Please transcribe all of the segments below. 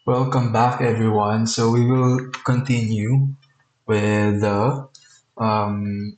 Welcome back, everyone. So we will continue with the um,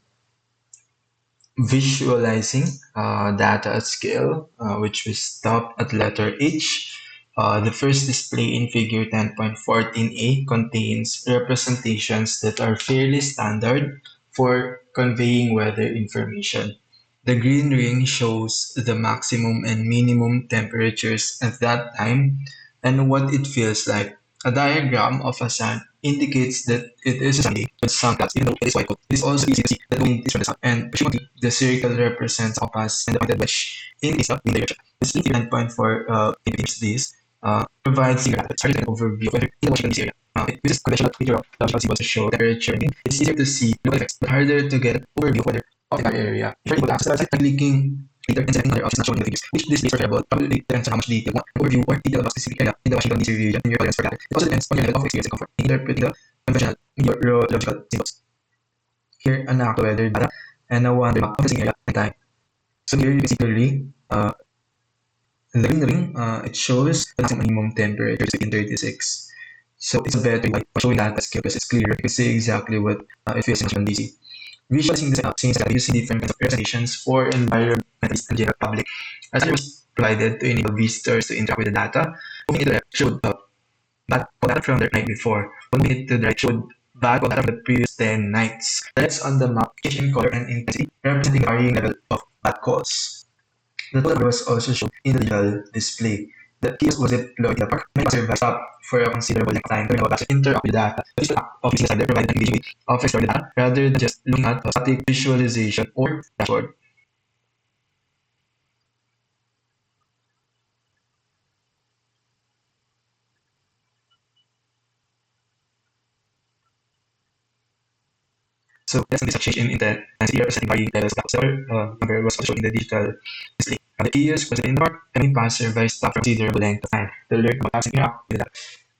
visualizing data at scale, which we stopped at letter H. The first display in figure 10.14a contains representations that are fairly standard for conveying weather information. The green ring shows the maximum and minimum temperatures at that time and what it feels like. A diagram of a sun indicates that it is a sunny day with some clouds, even though it is white coat. It is also easy to see that the wind is from the sun, and presumably the circle represents a compass and the pointed wedge indicates the wind direction. The split 9.4 indicates this provides you an overview of weather in the Washington DC area. It uses conventional meteorological symbols to show temperature and wind. It's easier to see local effects, but harder to get an overview of weather of the entire area. If you're able to access the website by clicking later and selecting other options not shown in the figures, which displays for variable probably depends on how much detail you want, an overview or detail about specific area in the Washington DC region in your tolerance for that. It also depends on your level of experience and comfort in interpreting the conventional meteorological symbols. Here, an actual weather data and a one map of the same area and time. So here you can see clearly in the green ring, it shows the maximum minimum temperature is 36. So it's a better way of showing that scale because it's clear. You can see exactly what it feels in Washington DC. Visualizing this same scale using different kinds of representations for environmentalists and general public. As it was provided to enable visitors to interact with the data, moving it to the left showed back data from the night before. Moving it to the right showed back data from the previous 10 nights. That's on the map, change in color and intensity, representing varying level of bad calls. The total was also shown in the digital display. The kiosk was deployed in the park. Many passers stopped for a considerable length of time to enable to interact with the data. The physical act of using a slider provided an engaging way of exploring the data rather than just looking at a static visualization or dashboard. So that's this change in intensity representing varying levels of the number was also shown in the digital display. The kiosk was in the park. Many passersby stopped for a considerable length of time to learn about how to interact with the data.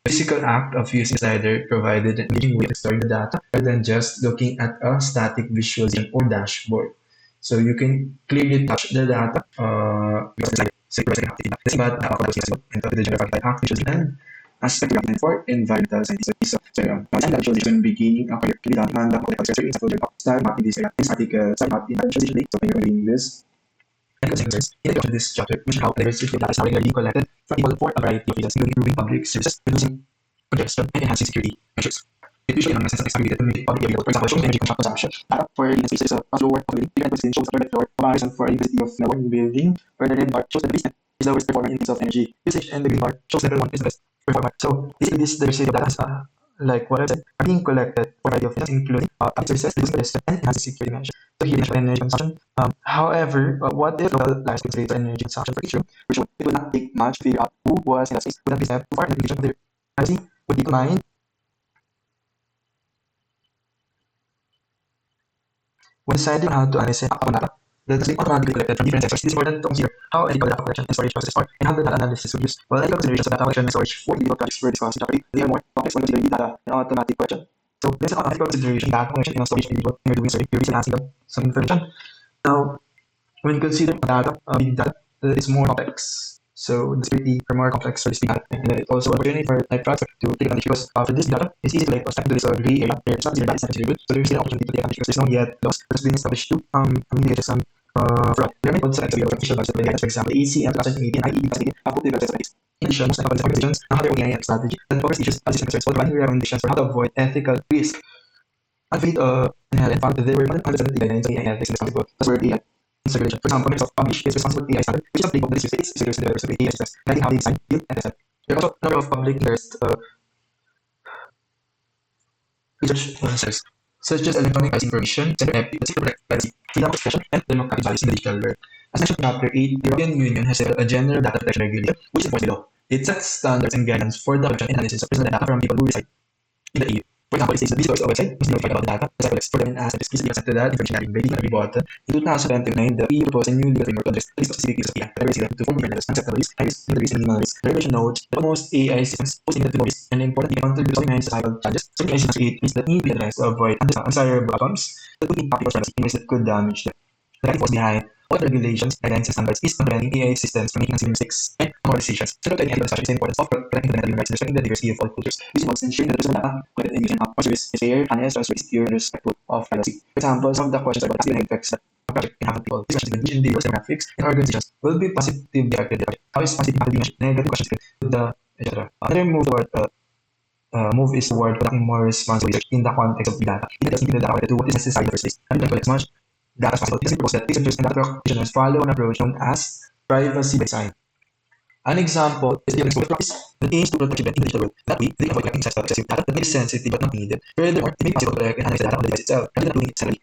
The physical act of using a slider provided an engaging way of storing the data rather than just looking at a static visualization or dashboard. So you can clearly touch the data because the slider secure activity. The same but was usable and the general act visualization aspect of for environmental scientists. So now it's visualization beginning a career to be done and the political research is a project of start up in this area. This article start up in the visualization link. So when you're reading this and concerns. In the this chapter, we should how diversity of data is regularly collected from people for a variety of reasons, including improving public services, reducing congestion, and enhancing security measures. It usually anonymizes and exaggregated to make public available. For example, shows energy consumption. Data for a space is a floor of building. Different position shows the floor comparison for a university of network building, where the red bar shows that the basement is the worst performer in terms of energy usage, and the green bar shows that the one is the best performer. So basically, this diversity of data is like what I said, are being collected for a variety of reasons, including public services, reducing congestion, and enhancing security measures. So here, national energy consumption. However, what if local lives consider energy consumption for each room? Which it would not take much to figure out who was in that space. Would not be step too far in the application of their privacy would be combined. When deciding how to analyze data, the data automatically collected from different sensors. It is important to consider how ethical data collection and storage processes are and how the data analysis would use. While ethical considerations of data collection and storage for individual projects were discussed separately, they are more complex when considering the data and automatic collection. So there's an ethical consideration data collection and storage of individual when you're doing survey, you're basically asking them some information. Now, when considering data, big data, it's more complex. So the security are more complex for this big data. And it's also an opportunity for type products to take advantage because for this data, it's easy to like step into this gray area where it's not considered bad, it's not considered good. So there's still an opportunity to take advantage because there's no yet laws that's being established to alleviate some fraud. There are many concepts available from official websites for for example, the ACM 2018 and IED 2018 have put together websites. In addition, most organizations now have their own AI strategy that covers issues as concerns while providing recommendations for how to avoid ethical risk. Unfit and found that there were 170 guidelines on AI ethics in responsible buzzword AI installation. For example, Microsoft published its responsible AI standard, which is a playbook that is used by its users and developers of AI systems, guiding how they design, build, and test them. There are also a number of public interest research concerns, such as electronic privacy information, center that seek to protect privacy, freedom of expression, and democratic values in the digital world. As mentioned in Chapter 8, the European Union has set a general data protection regulation, which is enforced below. It sets standards and guidelines for the collection and analysis of personal data from people who reside in the EU. For example, it states that visitors to a website must be notified about the data as collects for them and ask that explicitly consent to that information having being every button. In 2029, the EU proposed a new legal framework to address the list of specific uses of AI, categorizing them into four different levels: unacceptable risk, high risk, middle risk, and minimal risk. The regulation notes that most AI systems pose limited to no risk and importantly contribute to solving many societal challenges. So AI systems create risks that need to be addressed to avoid undesirable outcomes that could impact people's privacy in ways that could damage them. The driving force behind all the regulations, guidelines, and standards is preventing AI systems from making unseen mistakes and more decisions. So, to the end of the discussion is the importance of protecting fundamental human rights and respecting the diversity of all cultures. This involves ensuring that the personal data collected in using app or service is fair, honest, transparent, secure, and respectful of privacy. For example, some of the questions about the effects that a project can have on people. These questions can mention diverse demographics and organizations will be positively affected by the project. How is positive affected measured? Negative questions can the etc. Another move is toward conducting more responsible research in the context of big data. In addition to the data to what is necessary in the first place, and to collect as much data as possible. It is proposed that researchers and data practitioners follow an approach known as privacy by design. An example is the exposure practice that aims to protect children in the digital world. That way, they avoid collecting sensitive excessive data that may be sensitive but not needed. Furthermore, it may be possible to collect and analyze the data on the device itself, rather than doing it separately.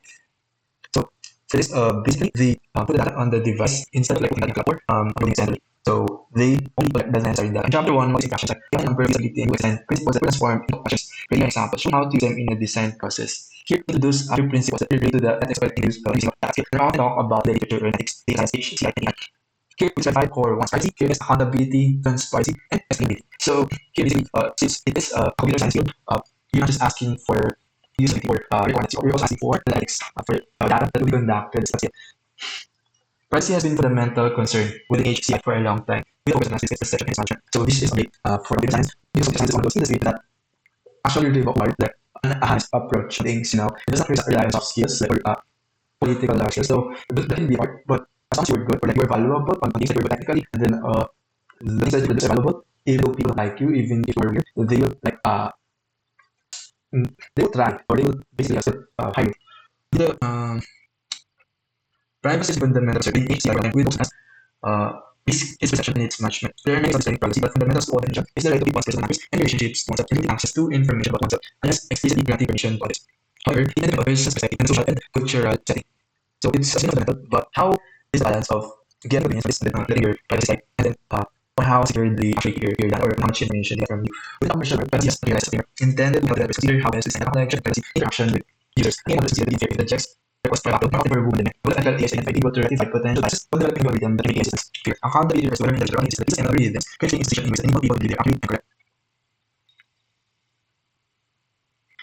So, for this, basically, they put the data on the device instead of like putting that in cloud or uploading it centrally. So, they only collect the necessary data. In chapter 1, what is interactions? Like, given number, usability, and design principles that transform into questions. Ready an example, show how to use them in the design process. Here, introduce other principles that relate to the ethics of using of data. Here, we often talk about the literature or ethics, data science, CI, and here we certify core one privacy, here is accountability, transparency, and explainability. So here basically, since it is a computer science field, you're not just asking for usability or requirements, you're also asking for the ethics for data that will be conducted. Privacy has been fundamental concern with the HCI for a long time. We focus on analysis, perception, and expansion. So this is a big for computer science. Because computer science is one of those industries that actually require like an honest approach to things. It does not rely on soft skills like political skills. So that can be hard, but as long as you're good or like you're valuable on things that you're good technically, and then the things that you produce are valuable, even though people like you, even if you're weird, they will like they will try or they will basically accept hire you. The privacy is fundamental. So in HCI, we also ask risk is perception and its management. There are many substantive privacy, but fundamentals to all attention is the right to keep one's personal matters and relationships to oneself and limited access to information about oneself, unless explicitly granting permission to others. However, in a person's perspective in a social and cultural setting. So it's a fundamental, but how is the balance of getting opinions from this and then letting your privacy side and then on how securely actually hear that or how much information they get from you. Without permission, privacy is realized as intended to help developers consider how best to design a connection, privacy, interaction with users. And able to see the fair interjects request private upload, not for women. Will FLAs identify able to rectify potential biases while developing a algorithm that can make assistance fear. Accountability refers to whether individual organizations that and algorithms creating institution in ways that enable people to believe they're accurate and correct.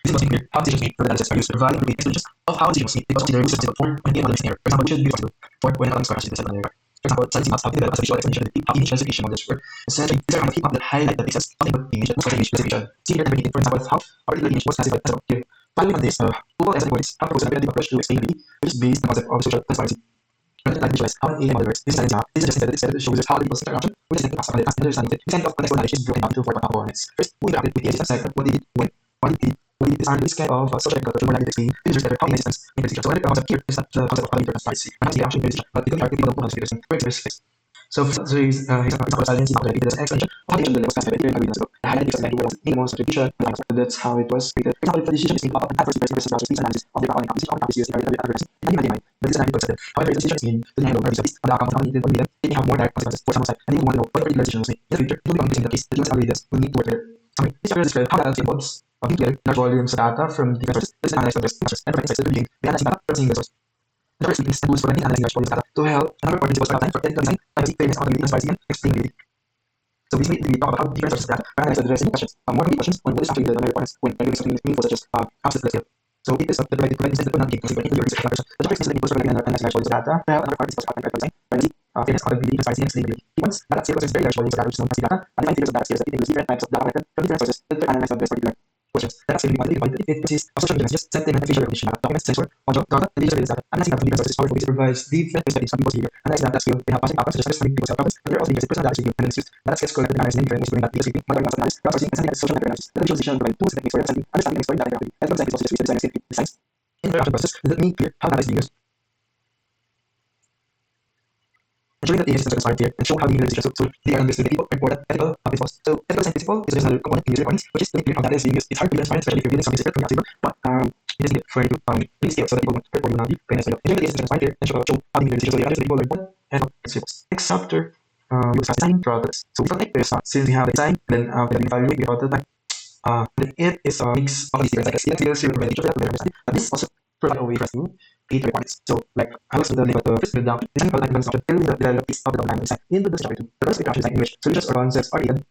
This must be clear how decisions made for analysis are used to provide complete explanations of how decisions made because consider research for when the economics error. For example, it should be possible for when economics correction is error. For example, studies maps have been developed as a visual explanation of how initial classification models work. Essentially, these are kind of heat map that highlight the basis of the image that most image classification. See here, for example, how a particular image was classified as a here. Following on this, Google as reports have proposed an alternative approach to explainability, which is based on the concept of social transparency. Rather than visualize how an AI model works, this is just instead to show users how people's interaction with the technical aspect of the task and understanding it. This kind of contextual knowledge is broken down into four components. First, who interacted with the assistant sector, what did it when, what did it what did it design this kind of social technical culture more likely to explain to users better how AI systems interact. So another concept here is that the concept of quality versus privacy. When I say action versus but it can interact with people who understand where it's fixed. So his example of silence is not repeated as an expansion of how the agent was classified between agreements ago. The highlight is that was the most attribution. That's how it was created. For example, if the decision is made about an adverse versus browser speech analysis of the account composition of copies used in targeted advertising, it can be mind. But this is an concept. However, if the decision is made to the handle or based on the account of unneeded medium, it may have more direct consequences for someone's side, and they will want to know what particular decision was made. In the future, it will become interesting in the case that US algorithms will need to work together. Summary. This chapter describes how data involves of together large volumes of data from different sources. This is analyzed from sources and provide insights to the beginning. The analyzing data from single source. The first is tools for analyzing large volumes of data to help a number of principles for time for technical design, privacy, fairness, accountability, transparency, and explainability. So basically, we talk about how different sources of data are analyzed to address any questions. More complete questions on what is actually the requirements when doing something meaningful such as abstract scale. So it is the provide insights that will not be considered into your research collaboration. The topic is that people for analyzing large volumes of data. Well, another part is about design, privacy, fairness, accountability, transparency, and explainability. Once data scale processes very large volumes of data which is known as data, and define figures of data scales that include different types of data collected from different sources that will analyze address particular questions. Data scale will be quantitative if it consists of social media messages, sentiment, and facial recognition data, documents, sensor, audio, data, and digital data. Analyzing data from different sources powerful because it provides different perspectives on people's behavior. Analyzing data scale can help us in outcomes such as understanding people's outcomes, but there are also differences personal data receiving and excused. Data scales collected and analyzed in different ways to bring that data shaping, modeling analysis, crowdsourcing, and sending social network analysis. The visualization provide tools and techniques for representing, understanding, and exploring data graphically, as well as examples of design designs. Interaction process that make clear how data is being used. Ensuring that AI systems are transparent here and show how the user decisions so they are understood by people important ethical principles. So ethical design principle is just another component in user requirements, which is to make clear how data is being used. It's hard to be transparent, especially if you're building something secret from your table, but it is needed for you to really scale so that people won't hurt or will not be fairness. Ensuring that AI systems are transparent here and show how the user decisions so the others that people learn and how principles. Next chapter we will start design products. So we like this since we have the design, then we have evaluate the prototype. It is a mix of these different cycles. It feels really teacher for better understanding, but this also provide a way for us to create requirements. So, like, I was the first breakdown, design prototype development option, the develop piece of the design design. Into this chapter 2, the first interaction design in which solutions or concepts are created,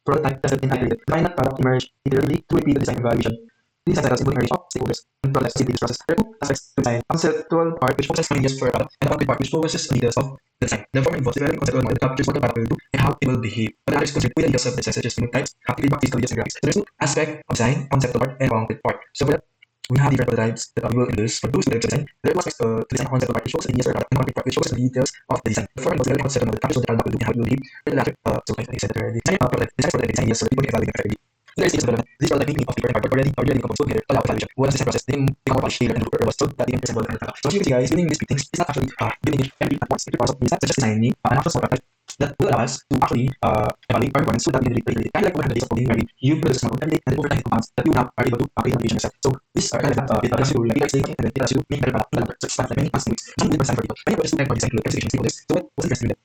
prototype tested and iterated. Define that product emerge iteratively to repeat the design evaluation. These cycles involving a range of stakeholders and products to this process. There are two aspects to design: conceptual part, which focuses on ideas for a product, and the concrete part, which focuses on details of the design. The former involves developing conceptual model that captures what the product will do and how it will behave. But the other is concerned with the details of the design, such as fluid types, haptic feedback, physical details, and graphics. So there's two aspects of design: conceptual part and concrete part. So for that, we have different prototypes that we will introduce for those types of design. There are two aspects to design: conceptual part, which focuses on ideas for a product, and concrete part, which focuses on the details of the design. The former involves developing conceptual model that captures what the product will do and how it will behave. For the latter, so like I said earlier, design for the design ideas so that people can evaluate them effectively. There is development. This product making of different hardware already composed together allow evaluation. Once this process, they become more polished, tailored, and robust so that they can present well the final product. So as you can see, guys, building these things is not actually building it every at once. It requires of research, such as designing an actual small prototype that will allow us to actually evaluate our requirements so that we can really kind of like 100 days of coding where you build a small template and then over time it compounds that you now are able to create an application yourself. So this kind of it allows you to like stay and then it allows you to make better product in the long term. So it's not like many months and weeks. Some people design for people. Many approaches to type or design include representation stakeholders. So what's interesting with that?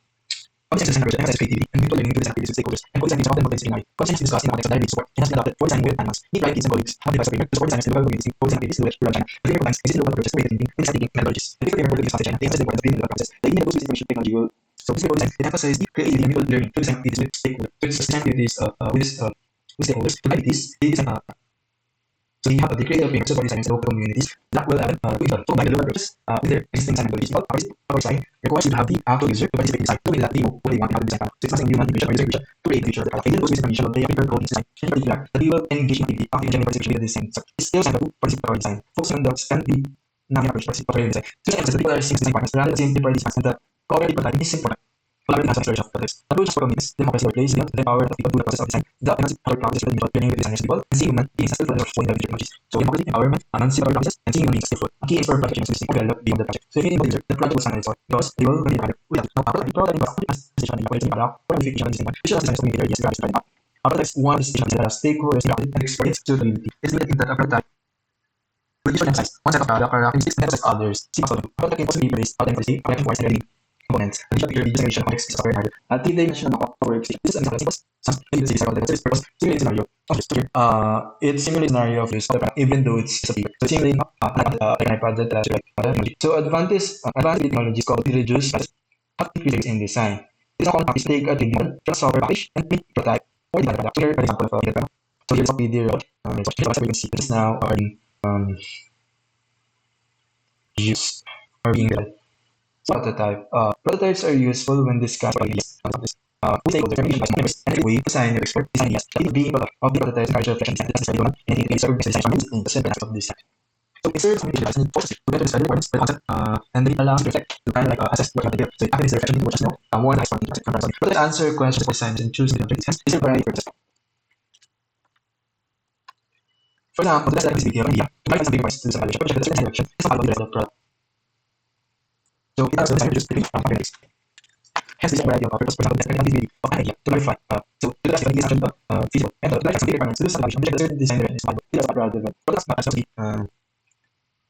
Conscious design emphasizes creativity and mutual learning to design activities with stakeholders. And co-design is often multidisciplinary. Conscious is discussed in the context of library support and has been adopted for design with timelines. Meet right teams and colleagues have devised a framework to support designers to develop communities, co-design activities to rural China. The framework combines existing local approaches to creative thinking and design thinking methodologies. The different framework for business China emphasizes the importance of building the process. The idea goes with information technology will so this design it emphasizes the creativity and mutual learning to design activities with stakeholders. So it's design activities with stakeholders. To activities, they design so we have the creative frameworks for designers and local communities that will combine the local approaches with their existing design methodologies. Well, our design requires you to have the actual user to participate in design, knowing that they know what they want and how to design product. So it's not saying human intuition or user intuition to create the future of the product. Again, goes with information of the paper coding design. In particular, that we will engage in activity after engineering participation with the design. So it's still time to participatory design, focusing on the and the non-approach participatory design. So the emphasis that people are seeing design partners rather than seeing participants and the cooperative prototyping is important. Collaborative hands-on exploration of products. The approach for communities, democracy workplace, beyond the power of people through the process of design. The optimal power process is training with designers people and seeing human beings as skillful and for the technologies. So democracy, empowerment, non-power process, and seeing human beings as skillful. A key is for project change to develop beyond the project. So if you involve user, the project will stand on its own because they will be the without no power. The prototyping process as decision in the product or modification of the design. Which allows designers to communicate ideas regardless of the product. Our prototypes one decision that allows stakeholders to and experience suitability. It's limited that a prototype will usually emphasize one set of product or characteristics and emphasize others. See also, prototype can also be placed out and for for and ready components. Additional feature generation context is software hardware. Three-dimensional mock-up for workstation. This is an example of some maybe the purpose simulate scenario of this. So here, it simulates scenario of this product even though it's a figure. So it's simulating like an iPad that like technology. So advanced technologies called reduce haptic physics in design. This is common practice to take a 3D model, just software package, and make prototype or design a product. So here, for example, of a product. So here's a video. So we can see this now are being used or being built. Prototype. Prototypes are useful when discussed ideas. We take the termination by members and way to design your expert design ideas. It will be of the prototypes encourage reflection design. That's very and it is a design from the simple aspect of design. So it serves communication device and forces to better describe the requirements, the concept, and it allows you to reflect to kind of like assess what you want to build. So it activates the reflection into what you know. One nice part from person. But let's answer questions for science and choose the objectives. Hence, is a variety for this. For example, the best activity of idea to make something requires to this evaluation. Project the certain direction is not about the product. So it also design just pretty academics. Hence, this variety of purpose, for example, the activity of an idea to clarify. So to the best idea is actually feasible and to clarify some big requirements to do some evaluation. Project the certain design direction is valuable. It is about rather than products, but actually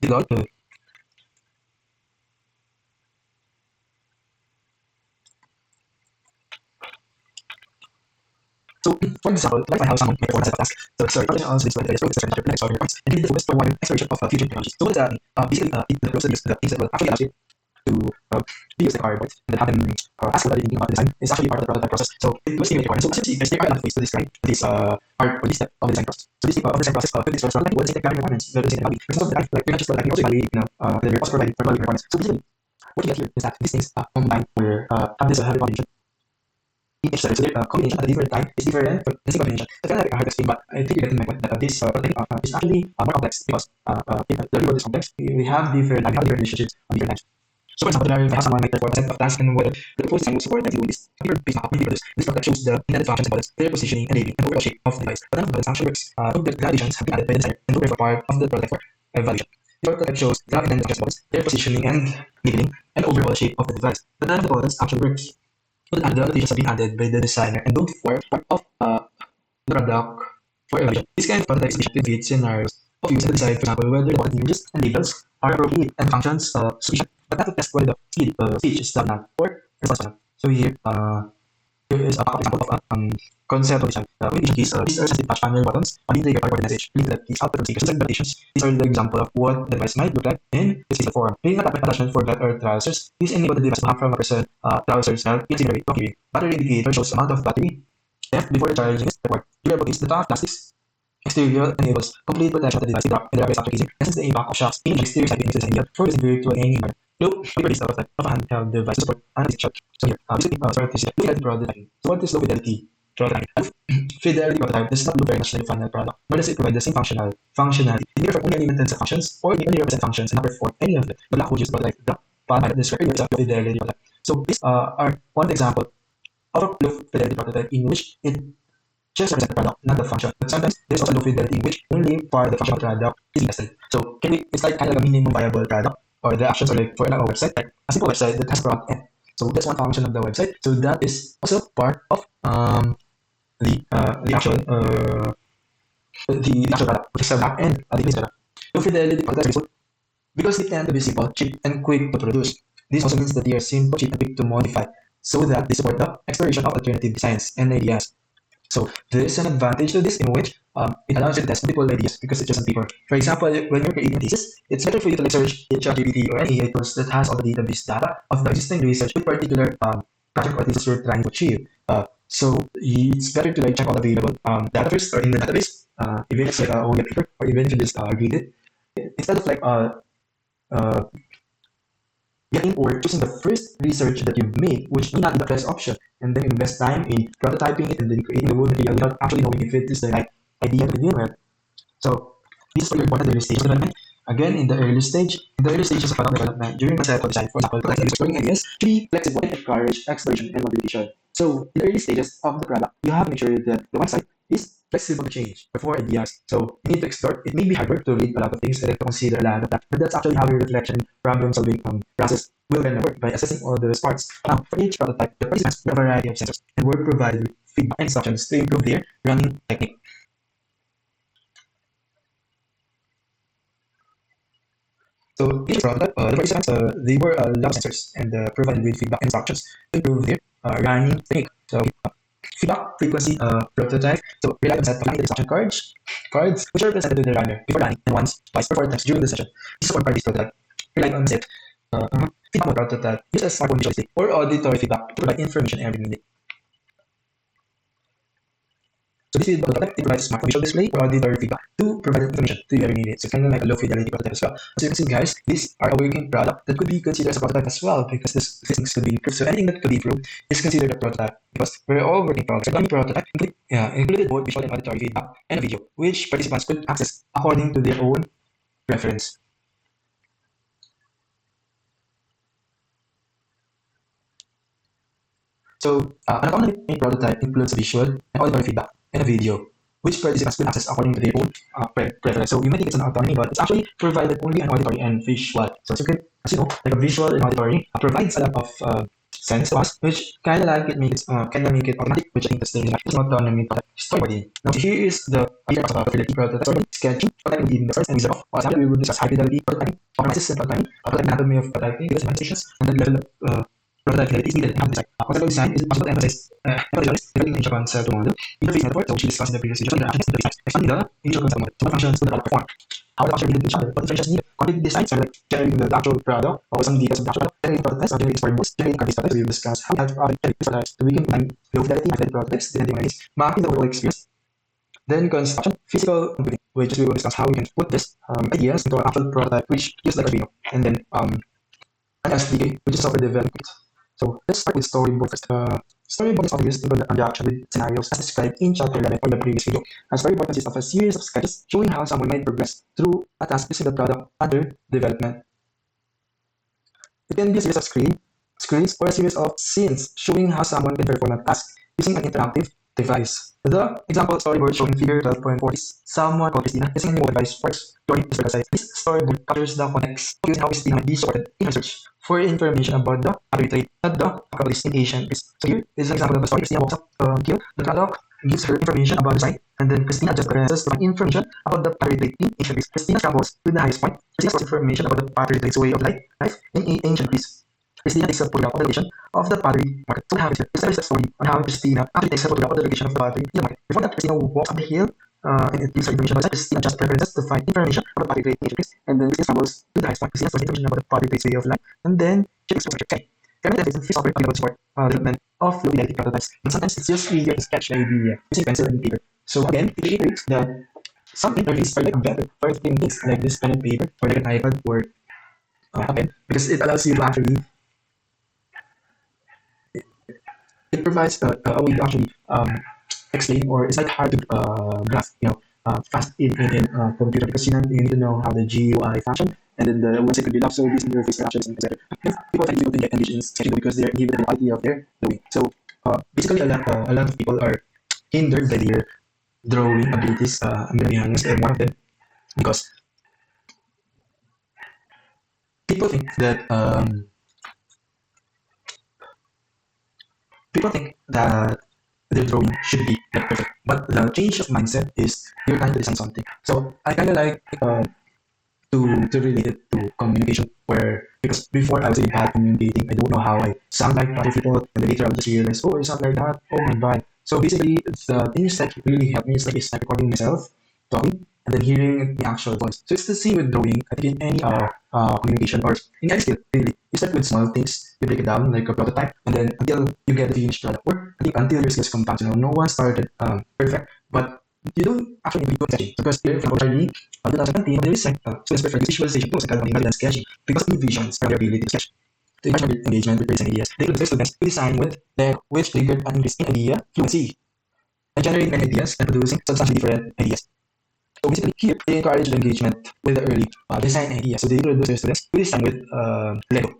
developed. So, for example, to clarify how someone may perform a set of tasks. So, sorry, project also display the focus on the next requirements and give the focus for one exploration of future technologies. So, what does that mean? Basically, it the process the things that will actually allow you to use the PowerPoint and then have them ask what are they thinking about the design is actually part of the prototype process. So it will stimulate requirements. So as you see, there are a lot of ways to describe this part or this step of the design process. So this of the design process could be described as what is the requirements, the design technology. For example, the like we're not just like also evaluating the also providing for requirements. So basically, what you get here is that these things combine or have this heavy combination. Each step, so their combination at a different time is different from the same combination. It's kind of like a hard to explain, but I think you get my point that this prototype is actually more complex because the real world is complex. We have different relationships on different times. So for example, if I have someone like perform a set of tasks and whether the proposed design will support them doing this computer based on activity products, this product shows the intended functions and models, their positioning and labeling, and overall shape of the device. But none of the function works. No gradations have been added by the designer and no for part of the prototype for evaluation. The prototype shows the intended functions models, their positioning and labeling, and overall shape of the device. But none of the components actually works. So the annotations have been added by the designer and don't form part of the product for evaluation. This kind of prototype is create scenarios of use and decide, for example, whether the content images and labels are appropriate and functions sufficient, but not to test whether the speech is dominant or responsive. So here is a example of concept of design. Communication keys, these are sensitive touch panel buttons on the integrated cardboard message. Link to the keys output from speakers. Implementations. These are the example of what the device might look like in this physical form. Creating a attachment for belt or trousers. This enables the device to have from a person trousers style in similar way. Okay. Battery indicator shows amount of battery left before the charging is required. Durable case, the top plastics Exterior enables complete protection of the device in the after casing, and since the impact of shocks in the exterior side is ideal for severe to any environment. Low fidelity of a handheld device to support analytic charge. So here, basically, sorry to say, low fidelity prototyping. So what is low fidelity prototyping? Fidelity prototype does not look very much like the final product, nor does it provide the same functionality. It either only implements the functions or it only represents functions and not perform any of them. The Blackwood used prototype, the path described is a low fidelity prototype. So these are one example of a low fidelity prototype in which it just represent the product, not the function. But sometimes there's also low fidelity in which only part of the function of the product is tested. So can we, it's like kind of like a minimum viable product, or the actions are like for a website, like a simple website that has product end. So that's one function of the website. So that is also part of the actual the actual product, which is a back end, the base product. Low fidelity products because they tend to be simple, cheap, and quick to produce. This also means that they are simple, cheap, and quick to modify, so that they support the exploration of alternative designs and ideas. So there is an advantage to this in which it allows you to test multiple ideas because it's just on paper. For example, when you're creating a thesis, it's better for you to like search ChatGPT or any AI tools that has all the database data of the existing research with particular project or thesis you're trying to achieve. So it's better to like check all available data first or in the database, even if it's like only a paper or even if you just read it, instead of like uh, getting or choosing the first research that you've made, which may not be the best option, and then invest time in prototyping it and then creating the whole material without actually knowing if it is the right idea to begin with. So this is for your important early stage of development. Again, in the early stages of product development, during conceptual design, for example, product exploring ideas, to be flexible and encourage exploration and modification. So in the early stages of the product, you have to make sure that the website is flexible to change before ideas. So you need to explore. It may be harder to read a lot of things and to consider a lot of that, but that's actually how your reflection problem solving process will then work by assessing all those parts. Now, for each prototype, the participants will have a variety of sensors and were provided with feedback and instructions to improve their running technique. So each prototype, the participants, they were allowed sensors and provided with feedback and instructions to improve their running technique. So feedback frequency prototype. So rely on set of instruction cards which are presented to the runner before running and once, twice, or four times during the session. This is one part of this prototype. Rely on set feedback mode prototype. Use a smartphone visual display or auditory feedback to provide information every minute. So this feedback prototype it provides smart visual display or auditory feedback to provide information to you every minute. So kind of like a low fidelity prototype as well. As you can see, guys, these are a working product that could be considered as a prototype as well because these things could be improved. So anything that could be improved is considered a prototype because we're all working products. So any prototype included both visual and auditory feedback and a video, which participants could access according to their own preference. So an automatic prototype includes a visual and auditory feedback and a video, which participants will access according to their own preference. So you might think it's an autonomy, but it's actually provided only an auditory and visual. So as you can, as you know, like a visual and auditory provides a lot of sense to us, which kind of like it makes kind of make it automatic, which I think that's the autonomy product storyboarding. Now here is the idea of fidelity prototype storyboarding, sketching, prototyping in the first and wizard of. Example, we will discuss high fidelity prototyping, organizes and prototyping, prototype anatomy of prototyping, because demonstrations, and then level of prototype fidelity is needed in design. Conceptual design is possible to emphasize developing initial concept model, interface network, so which we discussed in the previous session, interactions, interface, expanding the initial concept model. So what functions do the product perform? How the function relate to each other? What differentials needed? Quantity design, so like generating the actual product, or some details of the actual product, generating prototypes, or generating story modes, generating card products. So we will discuss how we have products. So we can combine low fidelity, high fidelity prototypes, depending on needs, mapping the overall experience. Then construction, physical computing, which we will discuss how we can put this ideas into an actual prototype, which is like Arduino, and then an SDK, which is software development. So let's start with storyboard first. Storyboard is often used in conjunction with scenarios as described in chapter 11 or the previous video. A storyboard consists of a series of sketches showing how someone might progress through a task using the product under development. It can be a series of screens or a series of scenes showing how someone can perform a task using an interactive device. The example storyboard shown in figure 12.4 is someone called Christina using a new device works during this exercise. This storyboard captures the context of using how Christina might be sorted in her search for information about the arbitrate at the capitalist in Asian Greece. So here is an example of a story. Christina walks up here. The product gives her information about the site, and then Christina just addresses to find information about the arbitrate in ancient Greece. Christina travels to the highest point. Christina stores information about the arbitrate's way of life in ancient Greece. Christina takes a photograph of the location of the pottery market. So we have it here. This is a story on how Christina actually takes a photograph of the location of the pottery in the market. Before that, Christina walks up the hill and it gives her information about the site. Christina adjusts preferences to find information about the pottery trade in ancient Greece. And then Christina travels to the highest point. Christina stores information about the pottery trade's way of life. And then she takes photos. Okay. Current methods and free software available to support development of low fidelity prototypes. But sometimes it's just easier to sketch the idea using pencil and paper. So again, it reiterates that some interfaces are like better for things like this pen and paper or like an iPad or a pen because it allows you to actually it provides a way to actually explain or it's like hard to grasp, fast in computer because you need to know how the GUI function and then the once it could be up, so these interface actions and etc. People find it difficult to get engaged in sketching because they're given the idea of their doing. So basically, a lot of people are hindered by their drawing abilities. I'm gonna be honest, I'm one of them because people think that people think that their drawing should be like perfect, but the change of mindset is you're trying to design something. So I kind of like to relate it to communication, where because before I was really bad communicating, I don't know how I sound like to other people, and then later I just realized, oh, I sound like that. Oh my god! So basically, the things that really helped me is like recording myself talking and then hearing the actual voice. So it's the same with drawing. I think in any communication or in any skill, really, you start with small things, you break it down like a prototype, and then until you get the finished product. Or I think until your skills come back, no one started perfect, but you don't actually need to be good because for example, Charlie, 2017, there is like students prefer visualization tools like Calvin and sketching because of visions and their ability to sketch. To imagine their engagement with recent ideas, they could the students to design with their which triggered an increase in idea fluency and generating many ideas and producing substantially different ideas. So basically, here they encourage the engagement with the early design ideas. So they introduce their students to design with Lego.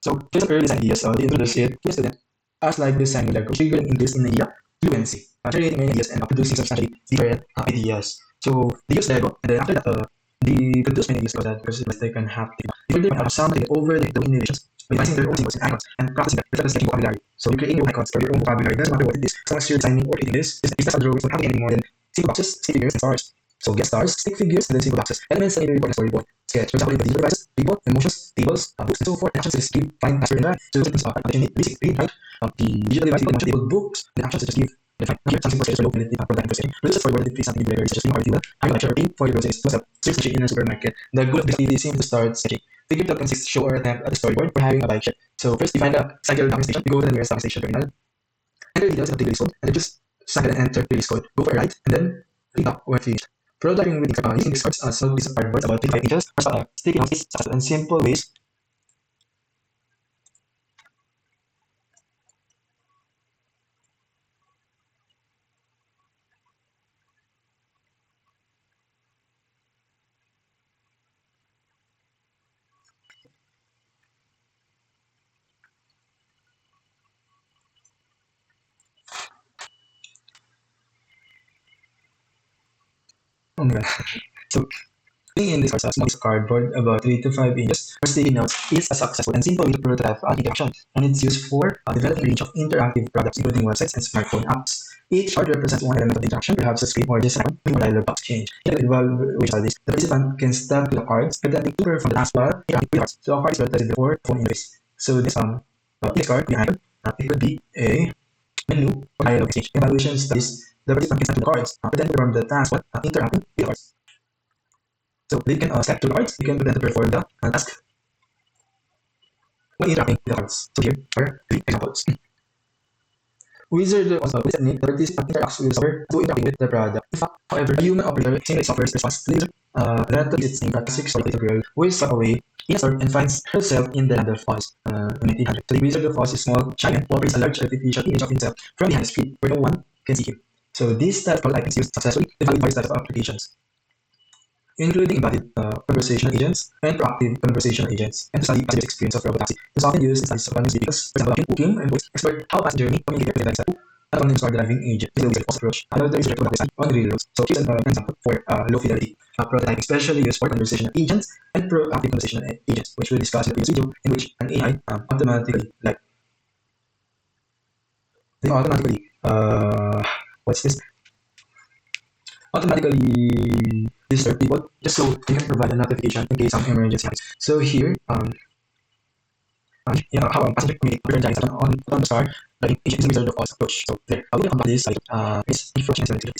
So just some early design ideas, they introduce it to the student as like design with Lego, triggering increase in idea fluency, generating many ideas and producing substantially different ideas. So they use Lego, and then after that, they produce many ideas for that because they can have they further have something over the innovations, revising their own symbols and icons and processing that with the sketching vocabulary. So you create new icons for your own vocabulary. Doesn't matter what it is. So as you're designing or creating this, it's not drawings or having any more than single boxes, stick figures, and stars. So get stars, stick figures, and then single boxes. Elements that you report a storyboard. Sketch. For example, you can devices, people, emotions, tables, books, and so forth. And actions is give, find, answer, and write. So those things are addition, basic, read, write. The digital device, people, emotion, table, books, and actions such as give, define. Here, something for sales or local identity, product interesting. This is for word identity, something very such as new article, high lecture, or paying for your groceries. What's up? Search machine in a supermarket. The goal of this activity is simply to start sketching. Figure that consists show or attempt at a storyboard for having a bike shed. So first, you find a cycle docking station. You go to the nearest docking station terminal. Enter details of the release code, and then just cycle and enter release code. Go for a ride, and then read up when finished. Prototyping with using these cards, small piece of cardboard about 25 inches, or sticky notes, and simple ways. Oh my god. So putting in this cards, small piece of cardboard about 3 to 5 inches for sticky notes is a successful and simple way to prototype interaction, and it's used for developing a range of interactive products, including websites and smartphone apps. Each card represents one element of the interaction, perhaps a screen or just an icon or dialogue box change. In the which are these, the participant can start with the cards, presenting two from the task bar interacting with the cards. So a card is presented before phone interface. So this card, the icon, it could be a menu or dialogue exchange. Evaluation studies the participant can start with the cards, pretend to perform the task, but interacting with the cards. So they can step to the cards, you can pretend to perform the task when interacting with the cards. So here are three examples. Wizard also with a technique, the participant interacts with the software to interacting with the product. In fact, however, a human operator simulates software's response to the user. That is its name, classic story little girl who is far away in a store and finds herself in the land of Oz in 1900. So the Wizard of Oz is small giant who operates a large artificial image of himself from behind the screen where no one can see him. So this type of prototype is used successfully to validate various types of applications, including embodied conversational agents and proactive conversational agents, and to study passengers' experience of robotaxi. It's often used in studies of autonomous vehicles. For example, Booking and Voice explored how passenger may communicate with the driver and autonomous car driving agent is the wizard approach. Another is a prototype study on real roads. So here's an example for low fidelity prototype, especially used for conversational agents and proactive conversational agents, which we'll discuss in the previous video, in which an AI automatically, like, they automatically, what's this? Automatically disturb people just so you can provide a notification in case some emergency happens. So here, how a passenger communicate with the driver on the star, the agent is a wizard of Oz approach. So there, how we can combat this side is approaching as well.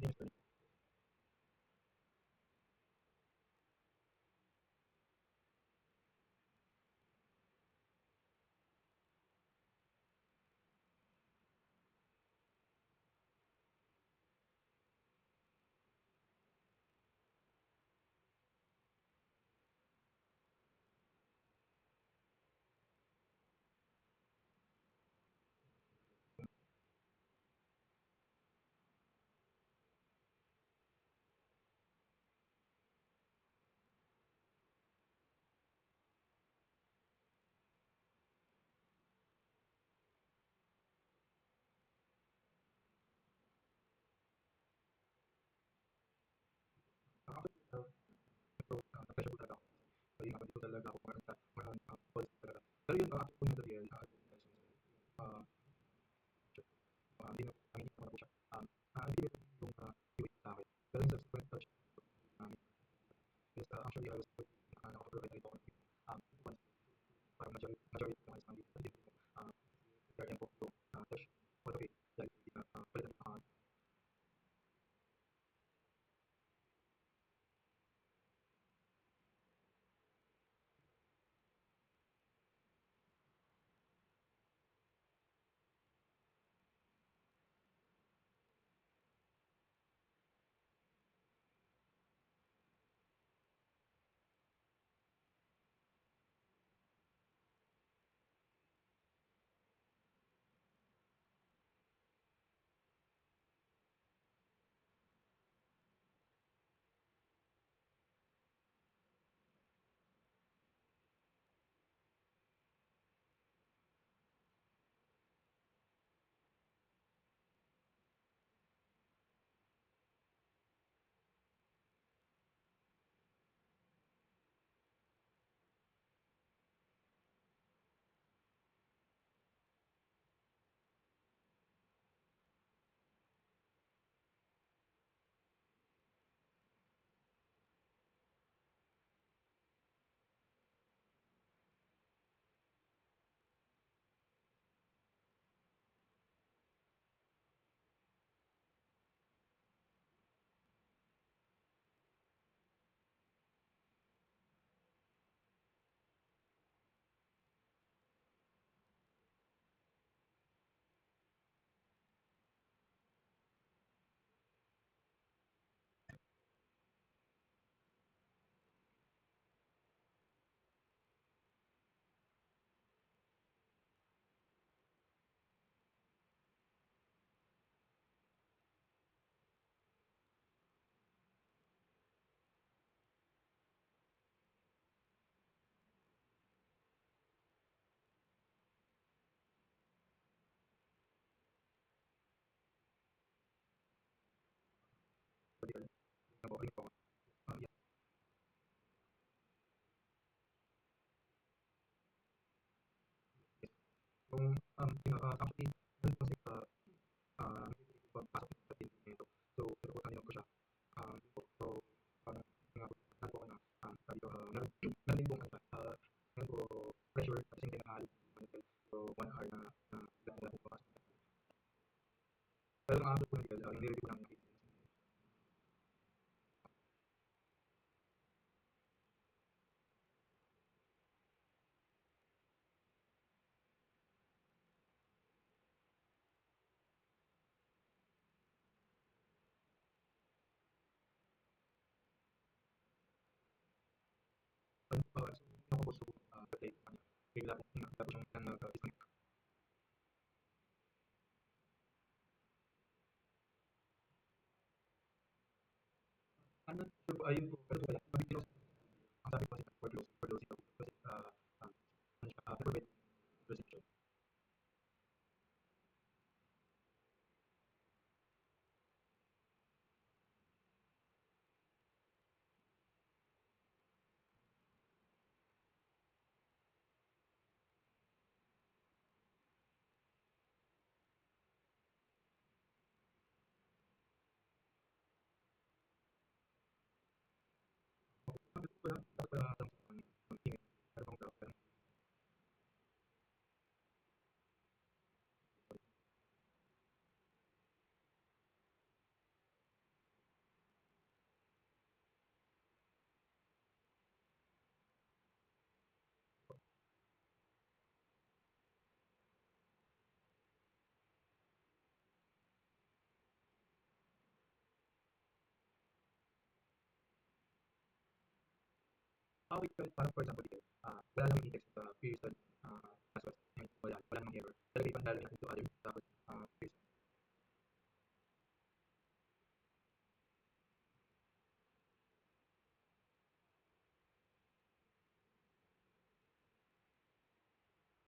Nag-pressure po talaga ako. Ayun nga, hindi po talaga ako marami calls talaga. Pero yun, after po ng Gabriel, ah, hindi na, naminit naman po siya. Ibigay ko yung UA sa akin. Pero yung subsequent touch, um, is actually I was nakapag-provide na rin po ako ng once, parang majority naman is nandito. Hindi po, guardian po yung touch all the way. Dahil hindi na, palitan, balikan. Nabawaling po ako. Yeah. Yes. Kung, actually, ganun kasi, pagpasok ko sa team nito. So, pinupuntahan ko siya. So, parang, nga po, nagpo ako na, sabi ko, meron din pong, meron po pressure at the same time na so, 1 hour na wala pong papasok. Pero ang after po ng yung nireview ko ng so, yung ako po so, birthday ko kanya. Bigla po, bigla po siyang disconnect. Sure po, ayun po, pero po kaya, mabigyan ang sabi ko kasi for closing daw, kasi, ano siya, provide reception. Dapat pala, dapat pala, email, pero bang how it can, parang for example, dito, wala lang yung index of the